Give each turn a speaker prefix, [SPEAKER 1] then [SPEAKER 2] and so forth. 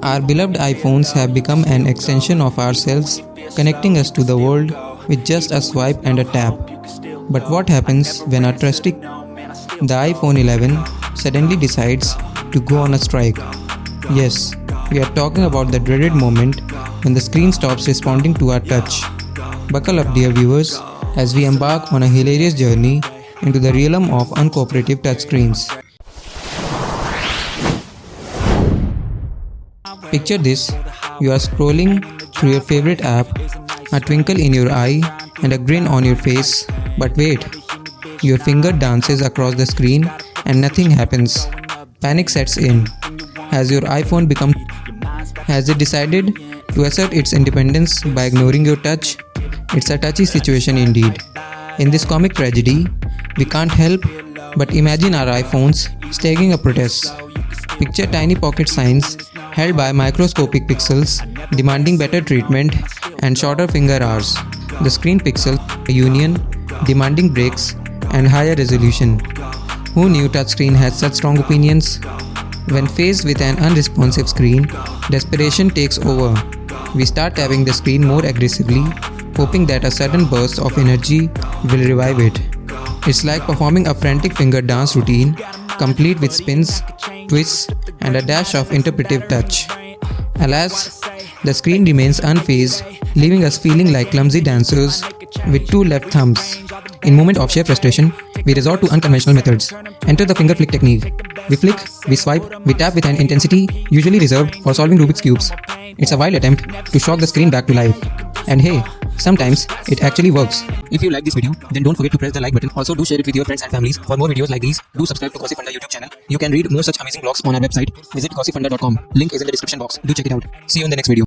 [SPEAKER 1] Our beloved iPhones have become an extension of ourselves, connecting us to the world with just a swipe and a tap. But what happens when our trusty the iPhone 11 suddenly decides to go on a strike? Yes, we are talking about the dreaded moment when the screen stops responding to our touch. Buckle up, dear viewers, as we embark on a hilarious journey into the realm of uncooperative touchscreens. Picture this: you are scrolling through your favorite app, a twinkle in your eye, and a grin on your face. But wait, your finger dances across the screen and nothing happens. Panic sets in. Has your iPhone become? Has it decided to assert its independence by ignoring your touch? It's a touchy situation indeed. In this comic tragedy, we can't help but imagine our iPhones staging a protest. Picture tiny pocket signs held by microscopic pixels demanding better treatment and shorter finger hours. The screen pixel union demanding breaks and higher resolution. Who knew touchscreen had such strong opinions? When faced with an unresponsive screen, desperation takes over. We start tapping the screen more aggressively, hoping that a sudden burst of energy will revive it. It's like performing a frantic finger dance routine, complete with spins, twists, and a dash of interpretive touch. Alas, the screen remains unfazed, leaving us feeling like clumsy dancers with two left thumbs. In moment of sheer frustration, we resort to unconventional methods. Enter the finger flick technique. We flick, we swipe, we tap with an intensity usually reserved for solving Rubik's cubes. It's a wild attempt to shock the screen back to life. And hey, sometimes it actually works. If you like this video, then don't forget to press the like button. Also do share it with your friends and families. For more videos like these, do subscribe to Gossipfunda YouTube channel. You can read more such amazing blogs on our website. Visit gossipfunda.com. Link is in the description box. Do check it out. See you in the next video.